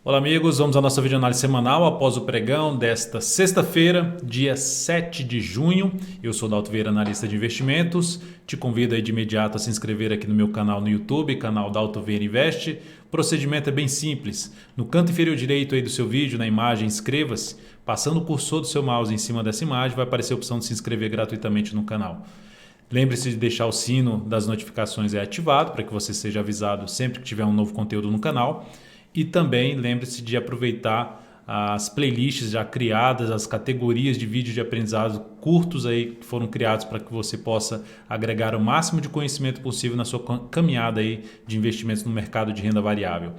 Olá amigos, vamos à nossa videoanálise semanal após o pregão desta sexta-feira, dia 7 de junho. Eu sou Dalto Vieira, analista de investimentos. Te convido aí de imediato a se inscrever aqui no meu canal no YouTube, canal Dalto Vieira Investe. O procedimento é bem simples. No canto inferior direito aí do seu vídeo, na imagem, inscreva-se. Passando o cursor do seu mouse em cima dessa imagem, vai aparecer a opção de se inscrever gratuitamente no canal. Lembre-se de deixar o sino das notificações ativado para que você seja avisado sempre que tiver um novo conteúdo no canal. E também lembre-se de aproveitar as playlists já criadas, as categorias de vídeo de aprendizado curtos aí que foram criados para que você possa agregar o máximo de conhecimento possível na sua caminhada aí de investimentos no mercado de renda variável.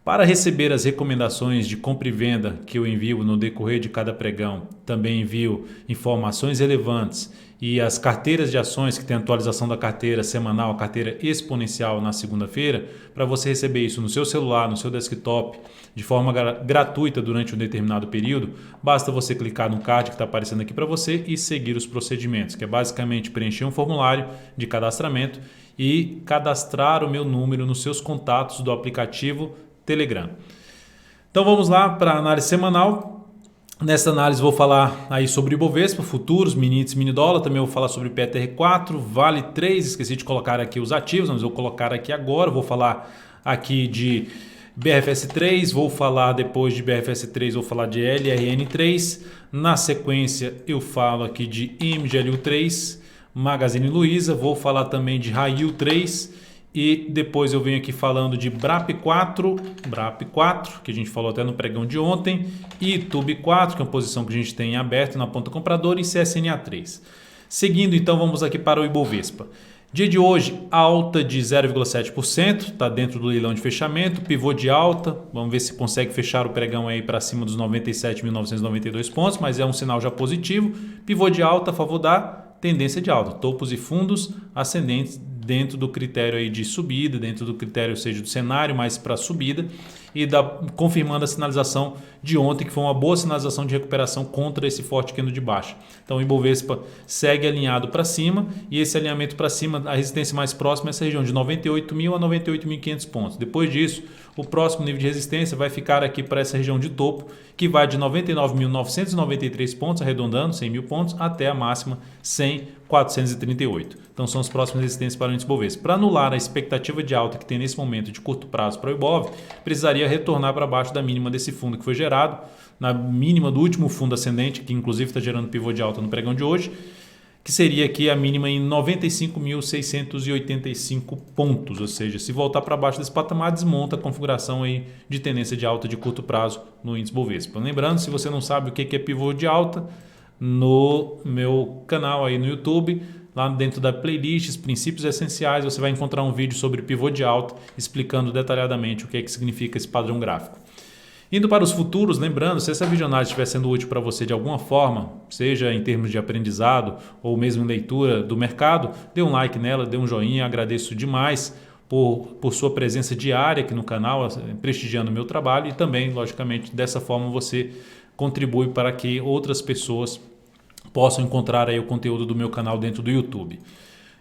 Para receber as recomendações de compra e venda que eu envio no decorrer de cada pregão, também envio informações relevantes e as carteiras de ações que tem atualização da carteira semanal, a carteira exponencial na segunda-feira. Para você receber isso no seu celular, no seu desktop, de forma gratuita durante um determinado período, basta você clicar no card que está aparecendo aqui para você e seguir os procedimentos, que é basicamente preencher um formulário de cadastramento e cadastrar o meu número nos seus contatos do aplicativo Telegram. Então vamos lá para a análise semanal. Nesta análise vou falar aí sobre Ibovespa, futuros, mini índice, mini dólar. Também vou falar sobre PTR4, Vale 3. Esqueci de colocar aqui os ativos, mas vou colocar aqui agora. Vou falar aqui de BRFS3, vou falar depois de BRFS3, vou falar de LRN3. Na sequência eu falo aqui de MGLU3, Magazine Luiza. Vou falar também de Rail 3. E depois eu venho aqui falando de BRAP4, que a gente falou até no pregão de ontem, e TUB4, que é uma posição que a gente tem aberta na ponta compradora, e CSNA3. Seguindo, então, vamos aqui para o Ibovespa. Dia de hoje, alta de 0,7%, está dentro do leilão de fechamento, pivô de alta, vamos ver se consegue fechar o pregão aí para cima dos 97.992 pontos, mas é um sinal já positivo. Pivô de alta a favor da tendência de alta, topos e fundos ascendentes dentro do critério aí de subida, dentro do critério, ou seja, do cenário mais para subida, e confirmando a sinalização de ontem, que foi uma boa sinalização de recuperação contra esse forte candle de baixa. Então o Ibovespa segue alinhado para cima, e esse alinhamento para cima, a resistência mais próxima é essa região de 98.000 a 98.500 pontos. Depois disso, o próximo nível de resistência vai ficar aqui para essa região de topo, que vai de 99.993 pontos, arredondando 100 mil pontos, até a máxima 100.438. Então são as próximas resistências para o índice Ibovespa. Para anular a expectativa de alta que tem nesse momento de curto prazo para o Ibov, precisaria retornar para baixo da mínima desse fundo que foi gerado, na mínima do último fundo ascendente, que inclusive está gerando pivô de alta no pregão de hoje, que seria aqui a mínima em 95.685 pontos, ou seja, se voltar para baixo desse patamar, desmonta a configuração aí de tendência de alta de curto prazo no índice Bovespa. Lembrando, se você não sabe o que é pivô de alta, no meu canal aí no YouTube, lá dentro da playlist Princípios Essenciais, você vai encontrar um vídeo sobre pivô de alta, explicando detalhadamente o que significa esse padrão gráfico. Indo para os futuros, lembrando, se essa videoanálise estiver sendo útil para você de alguma forma, seja em termos de aprendizado ou mesmo em leitura do mercado, dê um like nela, dê um joinha, agradeço demais por sua presença diária aqui no canal, prestigiando o meu trabalho, e também, logicamente, dessa forma você contribui para que outras pessoas possam encontrar aí o conteúdo do meu canal dentro do YouTube.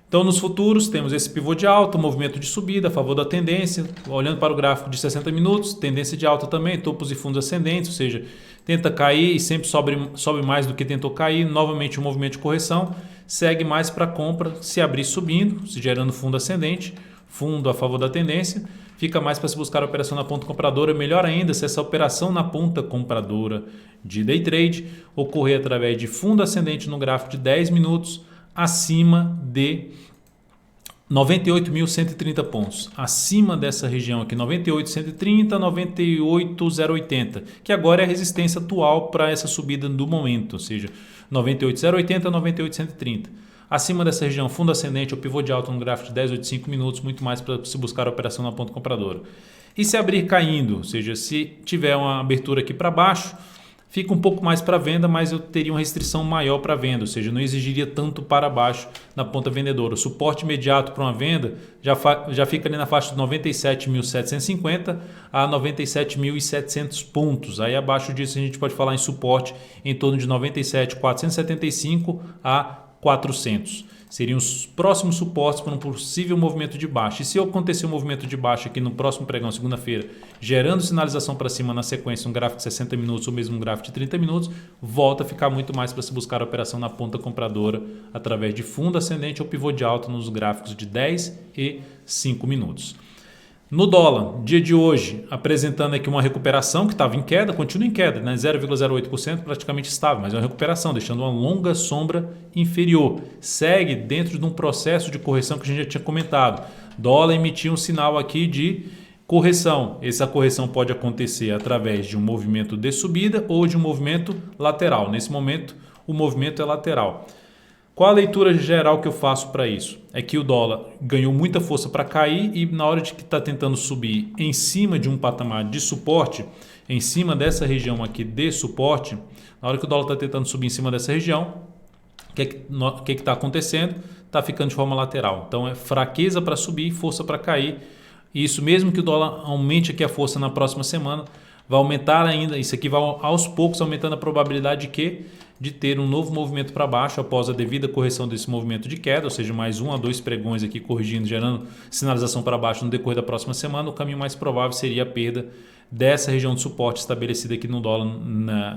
Então, nos futuros, temos esse pivô de alta, movimento de subida a favor da tendência. Olhando para o gráfico de 60 minutos, tendência de alta também, topos e fundos ascendentes, ou seja, tenta cair e sempre sobe mais do que tentou cair. Novamente, o movimento de correção segue mais para compra, se abrir subindo, se gerando fundo ascendente, fundo a favor da tendência. Fica mais para se buscar a operação na ponta compradora. Melhor ainda se essa operação na ponta compradora de day trade ocorrer através de fundo ascendente no gráfico de 10 minutos, acima de 98.130 pontos, acima dessa região aqui, 98.130, 98.080, que agora é a resistência atual para essa subida do momento, ou seja, 98.080, 98.130. Acima dessa região, fundo ascendente ou pivô de alta no gráfico de 10 ou de 5 minutos, muito mais para se buscar a operação na ponta compradora. E se abrir caindo, ou seja, se tiver uma abertura aqui para baixo, fica um pouco mais para venda, mas eu teria uma restrição maior para venda, ou seja, não exigiria tanto para baixo na ponta vendedora. O suporte imediato para uma venda já fica ali na faixa de 97.750 a 97.700 pontos. Aí abaixo disso a gente pode falar em suporte em torno de 97.475 a 400. seriam os próximos suportes para um possível movimento de baixa. E se acontecer um movimento de baixa aqui no próximo pregão, segunda-feira, gerando sinalização para cima na sequência, um gráfico de 60 minutos ou mesmo um gráfico de 30 minutos, volta a ficar muito mais para se buscar a operação na ponta compradora através de fundo ascendente ou pivô de alta nos gráficos de 10 e 5 minutos. No dólar, dia de hoje, apresentando aqui uma recuperação que estava em queda, continua em queda, né? 0,08%, praticamente estável, mas é uma recuperação, deixando uma longa sombra inferior. Segue dentro de um processo de correção que a gente já tinha comentado. Dólar emitiu um sinal aqui de correção. Essa correção pode acontecer através de um movimento de subida ou de um movimento lateral. Nesse momento, o movimento é lateral. Qual a leitura geral que eu faço para isso? É que o dólar ganhou muita força para cair e na hora de que está tentando subir em cima de um patamar de suporte, em cima dessa região aqui de suporte, na hora que o dólar está tentando subir em cima dessa região, o que está acontecendo? Está ficando de forma lateral. Então é fraqueza para subir, força para cair. E isso mesmo que o dólar aumente aqui a força na próxima semana, vai aumentar ainda, isso aqui vai aos poucos aumentando a probabilidade de ter um novo movimento para baixo após a devida correção desse movimento de queda, ou seja, mais 1 a 2 pregões aqui corrigindo, gerando sinalização para baixo no decorrer da próxima semana. O caminho mais provável seria a perda dessa região de suporte estabelecida aqui no dólar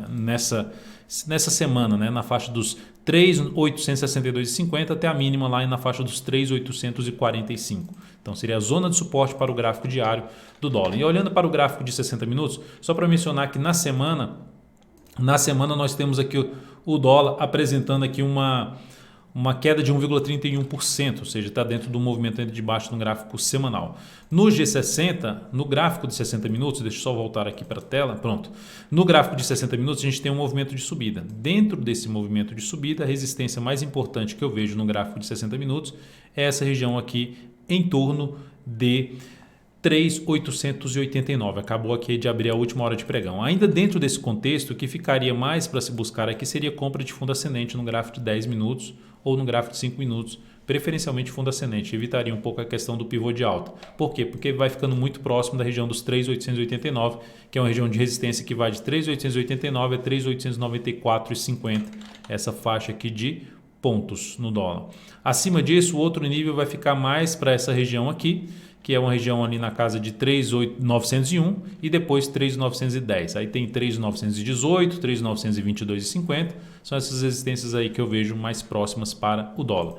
nessa semana, né? Na faixa dos 3.862,50 até a mínima lá na faixa dos 3.845. Então seria a zona de suporte para o gráfico diário do dólar. E olhando para o gráfico de 60 minutos, só para mencionar que na semana nós temos aqui o dólar apresentando aqui uma queda de 1,31%, ou seja, está dentro do movimento de baixo no gráfico semanal. No G60, no gráfico de 60 minutos, deixa eu só voltar aqui para a tela, pronto. No gráfico de 60 minutos a gente tem um movimento de subida. Dentro desse movimento de subida, a resistência mais importante que eu vejo no gráfico de 60 minutos é essa região aqui em torno de 3.889. Acabou aqui de abrir a última hora de pregão. Ainda dentro desse contexto, o que ficaria mais para se buscar aqui seria compra de fundo ascendente no gráfico de 10 minutos ou no gráfico de 5 minutos, preferencialmente fundo ascendente. Evitaria um pouco a questão do pivô de alta. Por quê? Porque vai ficando muito próximo da região dos 3.889, que é uma região de resistência que vai de 3.889 a 3.894,50. Essa faixa aqui de pontos no dólar. Acima disso, o outro nível vai ficar mais para essa região aqui, que é uma região ali na casa de 3.901 e depois 3.910. Aí tem 3.918, 3.922,50. São essas resistências aí que eu vejo mais próximas para o dólar.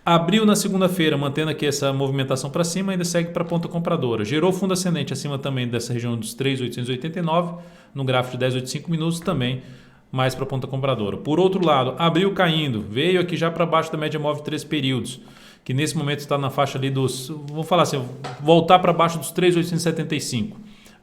Abriu na segunda-feira, mantendo aqui essa movimentação para cima, ainda segue para a ponta compradora. Gerou fundo ascendente acima também dessa região dos 3.889, no gráfico de 10 a 5 minutos também, mais para a ponta compradora. Por outro lado, abriu caindo, veio aqui já para baixo da média móvel de 3 períodos, que nesse momento está na faixa ali dos, vamos falar assim, voltar para baixo dos 3.875.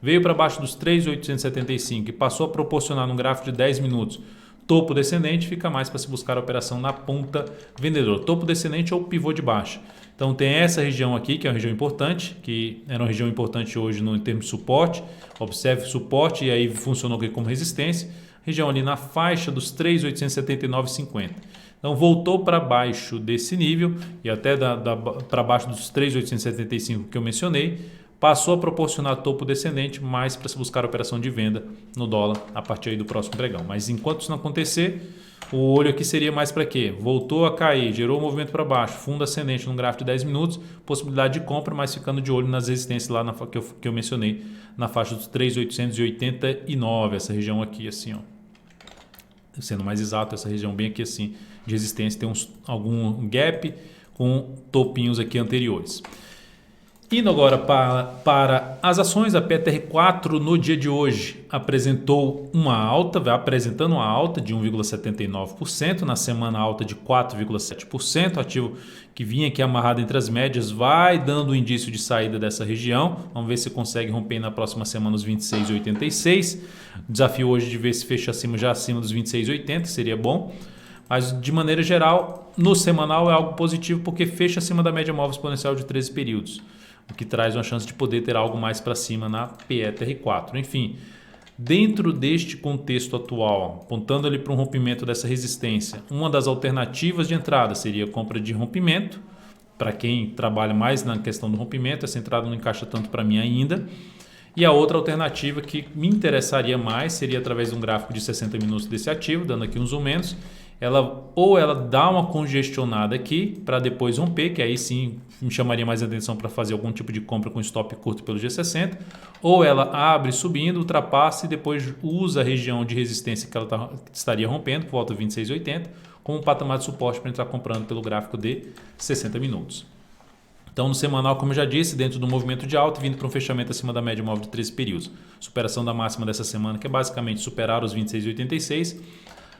Veio para baixo dos 3.875 e passou a proporcionar num gráfico de 10 minutos topo descendente, fica mais para se buscar a operação na ponta vendedora. Topo descendente ou pivô de baixa. Então tem essa região aqui, que é uma região importante, que era uma região importante hoje no termo de suporte. Observe suporte e aí funcionou aqui como resistência. Região ali na faixa dos 3.879,50. Então voltou para baixo desse nível e até para baixo dos 3.875 que eu mencionei, passou a proporcionar topo descendente mais para se buscar a operação de venda no dólar a partir aí do próximo pregão. Mas enquanto isso não acontecer, o olho aqui seria mais para quê? Voltou a cair, gerou um movimento para baixo, fundo ascendente no gráfico de 10 minutos, possibilidade de compra, mas ficando de olho nas resistências lá que eu mencionei, na faixa dos 3.889, essa região aqui assim, ó. Sendo mais exato, essa região bem aqui assim de resistência tem algum gap com topinhos aqui anteriores. Indo agora para as ações, a PTR4 no dia de hoje apresentou uma alta, vai apresentando uma alta de 1,79%, na semana alta de 4,7%, ativo que vinha aqui amarrado entre as médias, vai dando um indício de saída dessa região, vamos ver se consegue romper na próxima semana os 26,86, desafio hoje de ver se fecha já acima dos 26,80, seria bom. Mas de maneira geral, no semanal é algo positivo porque fecha acima da média móvel exponencial de 13 períodos, o que traz uma chance de poder ter algo mais para cima na PETR4. Enfim, dentro deste contexto atual, apontando ali para um rompimento dessa resistência, uma das alternativas de entrada seria a compra de rompimento. Para quem trabalha mais na questão do rompimento, essa entrada não encaixa tanto para mim ainda. E a outra alternativa que me interessaria mais seria através de um gráfico de 60 minutos desse ativo, dando aqui um zoom menos, ela dá uma congestionada aqui para depois romper, que aí sim me chamaria mais atenção para fazer algum tipo de compra com stop curto pelo G60, ou ela abre subindo, ultrapassa e depois usa a região de resistência que ela estaria rompendo, por volta de 26,80, como um patamar de suporte para entrar comprando pelo gráfico de 60 minutos. Então, no semanal, como eu já disse, dentro do movimento de alta, vindo para um fechamento acima da média móvel de 13 períodos. Superação da máxima dessa semana, que é basicamente superar os 26,86,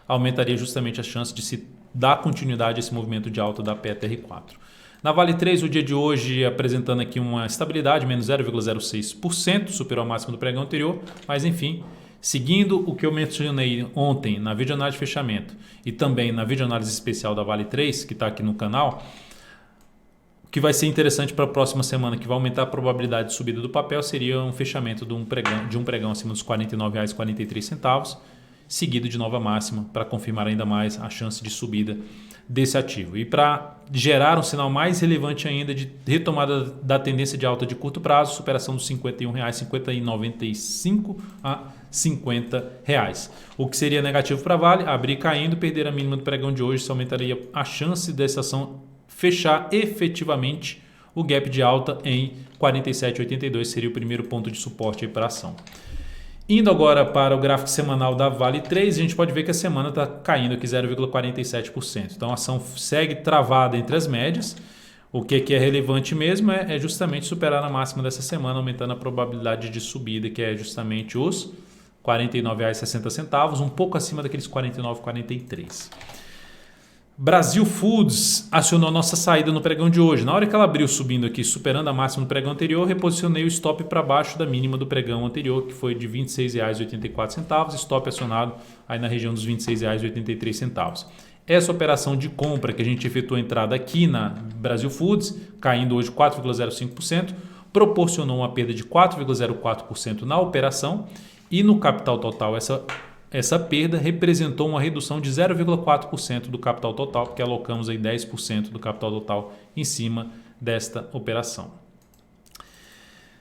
aumentaria justamente a chance de se dar continuidade a esse movimento de alta da PETR4. Na Vale 3, o dia de hoje apresentando aqui uma estabilidade, menos 0,06%, superou a máxima do pregão anterior, mas enfim, seguindo o que eu mencionei ontem na videoanálise de fechamento e também na videoanálise especial da Vale 3, que está aqui no canal, o que vai ser interessante para a próxima semana, que vai aumentar a probabilidade de subida do papel, seria um fechamento de um pregão acima dos R$ 49,43, seguido de nova máxima, para confirmar ainda mais a chance de subida desse ativo. E para gerar um sinal mais relevante ainda de retomada da tendência de alta de curto prazo, superação dos R$ 51,00, 50,95 a R$ 50. O que seria negativo para a Vale, abrir caindo, perder a mínima do pregão de hoje, isso aumentaria a chance dessa ação fechar efetivamente o gap de alta em 47,82, seria o primeiro ponto de suporte para a ação. Indo agora para o gráfico semanal da Vale 3, a gente pode ver que a semana está caindo aqui 0,47%. Então a ação segue travada entre as médias. O que é relevante mesmo é justamente superar a máxima dessa semana, aumentando a probabilidade de subida, que é justamente os R$ 49,60, um pouco acima daqueles R$ 49,43. Brasil Foods acionou nossa saída no pregão de hoje. Na hora que ela abriu subindo aqui, superando a máxima do pregão anterior, reposicionei o stop para baixo da mínima do pregão anterior, que foi de R$ 26,84, stop acionado aí na região dos R$ 26,83. Essa operação de compra que a gente efetuou a entrada aqui na Brasil Foods, caindo hoje 4,05%, proporcionou uma perda de 4,04% na operação e no capital total essa perda representou uma redução de 0,4% do capital total, porque alocamos aí 10% do capital total em cima desta operação.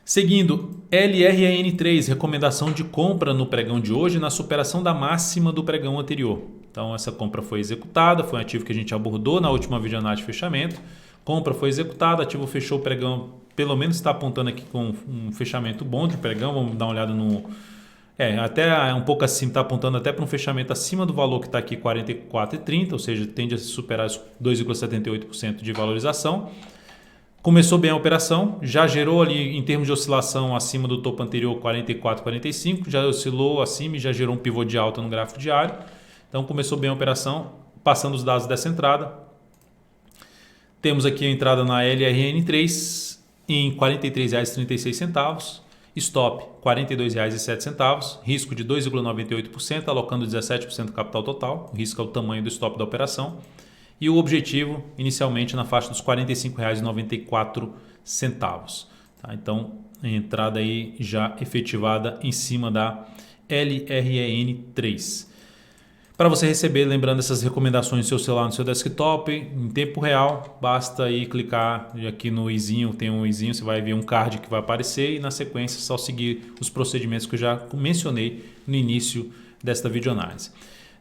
Seguindo, LRN3, recomendação de compra no pregão de hoje na superação da máxima do pregão anterior. Então essa compra foi executada, foi um ativo que a gente abordou na última videoanálise de fechamento. Compra foi executada, ativo fechou o pregão, pelo menos está apontando aqui com um fechamento bom de pregão, vamos dar uma olhada no... até um pouco acima, está apontando até para um fechamento acima do valor que está aqui 44,30, ou seja, tende a superar os 2,78% de valorização. Começou bem a operação, já gerou ali em termos de oscilação acima do topo anterior 44,45, já oscilou acima e já gerou um pivô de alta no gráfico diário. Então começou bem a operação, passando os dados dessa entrada. Temos aqui a entrada na LRN3 em R$ 43,36. Stop R$ 42,07, risco de 2,98%, alocando 17% do capital total, o risco é o tamanho do stop da operação, e o objetivo inicialmente na faixa dos R$ 45,94. Tá? Então, a entrada aí já efetivada em cima da LRN3. Para você receber, lembrando essas recomendações no seu celular, no seu desktop, em tempo real, basta aí clicar aqui no izinho, tem um izinho, você vai ver um card que vai aparecer e na sequência só seguir os procedimentos que eu já mencionei no início desta videoanálise.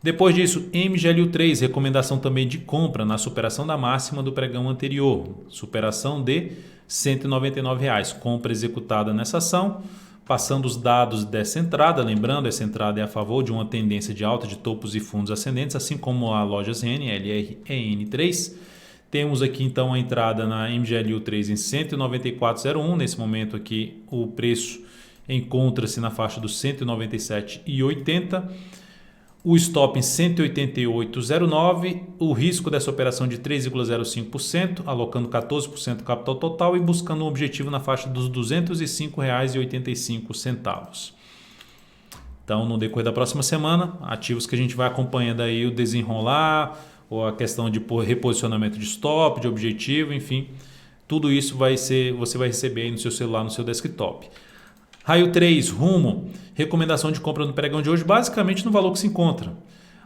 Depois disso, MGLU3, recomendação também de compra na superação da máxima do pregão anterior, superação de R$ 199, compra executada nessa ação. Passando os dados dessa entrada, lembrando, essa entrada é a favor de uma tendência de alta de topos e fundos ascendentes, assim como a Lojas Renner, LRN3. Temos aqui então a entrada na MGLU3 em 194,01. Nesse momento aqui o preço encontra-se na faixa dos 197,80. O stop em 188,09, o risco dessa operação de 3,05%, alocando 14% do capital total e buscando um objetivo na faixa dos R$ 205,85. Então, no decorrer da próxima semana, ativos que a gente vai acompanhando aí o desenrolar, ou a questão de reposicionamento de stop, de objetivo, enfim, tudo isso você vai receber aí no seu celular, no seu desktop. Raio 3, Rumo, recomendação de compra no pregão de hoje, basicamente no valor que se encontra.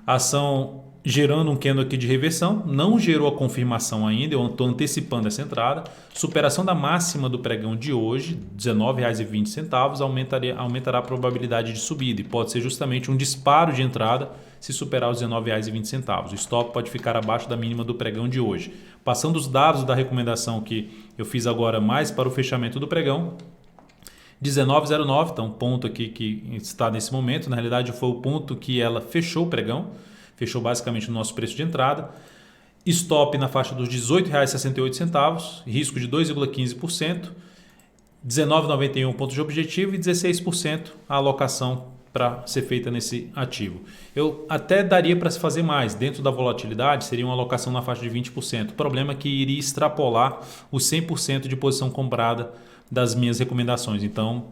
A ação gerando um candle aqui de reversão, não gerou a confirmação ainda, eu estou antecipando essa entrada. Superação da máxima do pregão de hoje, R$ 19,20, aumentará a probabilidade de subida e pode ser justamente um disparo de entrada se superar os R$ 19,20. O stop pode ficar abaixo da mínima do pregão de hoje. Passando os dados da recomendação que eu fiz agora mais para o fechamento do pregão, 19,09, então ponto aqui que está nesse momento, na realidade foi o ponto que ela fechou o pregão, fechou basicamente no nosso preço de entrada. Stop na faixa dos R$ 18,68, risco de 2,15%, 19,91 pontos de objetivo e 16% a alocação para ser feita nesse ativo. Eu até daria para se fazer mais, dentro da volatilidade seria uma alocação na faixa de 20%. O problema é que iria extrapolar os 100% de posição comprada das minhas recomendações. Então,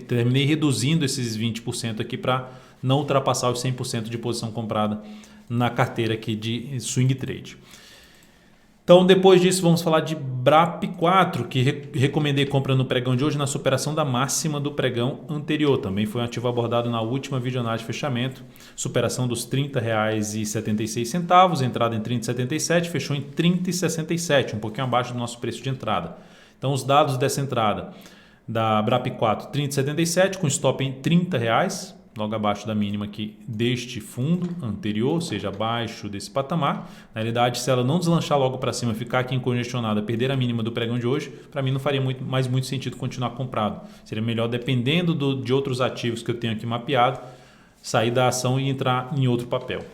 terminei reduzindo esses 20% aqui para não ultrapassar os 100% de posição comprada na carteira aqui de swing trade. Então, depois disso, vamos falar de BRAP4, que recomendei compra no pregão de hoje na superação da máxima do pregão anterior. Também foi um ativo abordado na última videonagem de fechamento. Superação dos R$ 30,76, entrada em 30,77, fechou em 30,67, um pouquinho abaixo do nosso preço de entrada. Então, os dados dessa entrada da BRAP4, 30,77, com stop em R$ 30, logo abaixo da mínima aqui deste fundo anterior, ou seja, abaixo desse patamar. Na realidade, se ela não deslanchar logo para cima, ficar aqui congestionada, perder a mínima do pregão de hoje, para mim não faria muito sentido continuar comprado. Seria melhor, dependendo de outros ativos que eu tenho aqui mapeado, sair da ação e entrar em outro papel.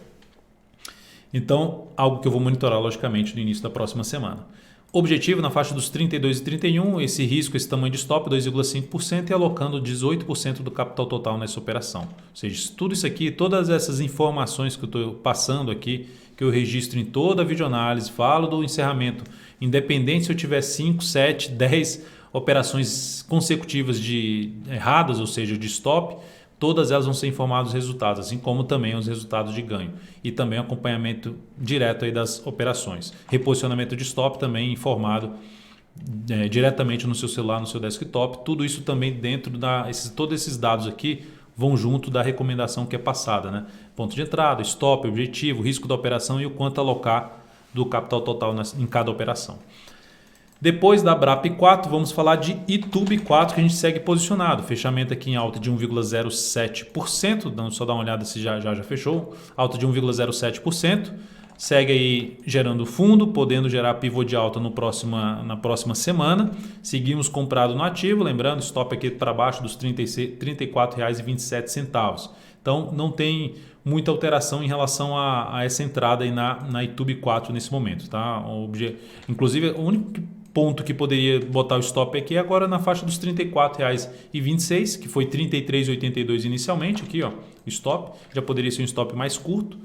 Então, algo que eu vou monitorar, logicamente, no início da próxima semana. Objetivo na faixa dos 32 e 31, esse risco, esse tamanho de stop, 2,5% e alocando 18% do capital total nessa operação. Ou seja, tudo isso aqui, todas essas informações que eu estou passando aqui, que eu registro em toda a videoanálise, falo do encerramento, independente se eu tiver 5, 7, 10 operações consecutivas erradas, ou seja, de stop, todas elas vão ser informadas os resultados, assim como também os resultados de ganho. E também acompanhamento direto aí das operações. Reposicionamento de stop também informado diretamente no seu celular, no seu desktop. Tudo isso também dentro todos esses dados aqui vão junto da recomendação que é passada, né? Ponto de entrada, stop, objetivo, risco da operação e o quanto alocar do capital total em cada operação. Depois da BRAP4, vamos falar de ITUB4, que a gente segue posicionado. Fechamento aqui em alta de 1,07%, só dar uma olhada se já fechou. Alta de 1,07%. Segue aí gerando fundo, podendo gerar pivô de alta na próxima semana. Seguimos comprado no ativo, lembrando, stop aqui para baixo dos R$ 34,27. Então, não tem muita alteração em relação a essa entrada aí na ITUB4 nesse momento. Tá? Inclusive, o único ponto que poderia botar o stop aqui é agora na faixa dos R$ 34,26, que foi R$ 33,82 inicialmente, aqui ó, o stop, já poderia ser um stop mais curto,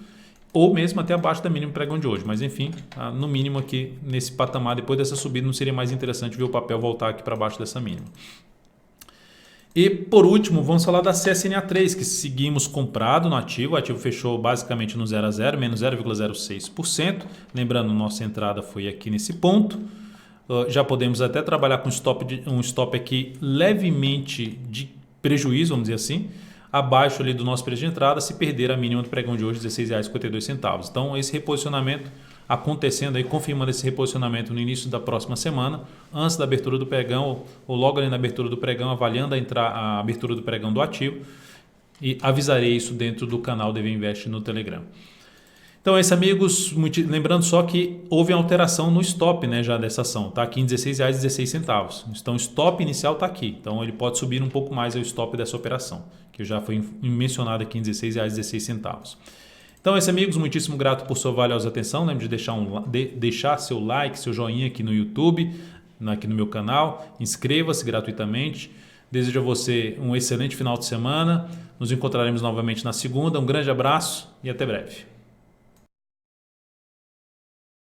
ou mesmo até abaixo da mínima pregão de hoje, mas enfim, no mínimo aqui nesse patamar, depois dessa subida, não seria mais interessante ver o papel voltar aqui para baixo dessa mínima. E por último, vamos falar da CSNA3, que seguimos comprado no ativo. O ativo fechou basicamente no 0 a 0, menos 0,06%. Lembrando, nossa entrada foi aqui nesse ponto. Já podemos até trabalhar com um stop aqui levemente de prejuízo, vamos dizer assim, abaixo ali do nosso preço de entrada, se perder a mínima do pregão de hoje, R$ 16,52. Então, esse reposicionamento acontecendo aí, confirmando esse reposicionamento no início da próxima semana, antes da abertura do pregão ou logo ali na abertura do pregão, avaliando a abertura do pregão do ativo, e avisarei isso dentro do canal DV Invest no Telegram. Então é isso, amigos, lembrando só que houve alteração no stop, né, já dessa ação, está aqui em R$ 16,16. Então o stop inicial está aqui, então ele pode subir um pouco mais o stop dessa operação, que já foi mencionado aqui em R$ 16,16. Então é isso, amigos, muitíssimo grato por sua valiosa atenção. Lembre de deixar seu like, seu joinha aqui no YouTube, aqui no meu canal. Inscreva-se gratuitamente. Desejo a você um excelente final de semana. Nos encontraremos novamente na segunda. Um grande abraço e até breve.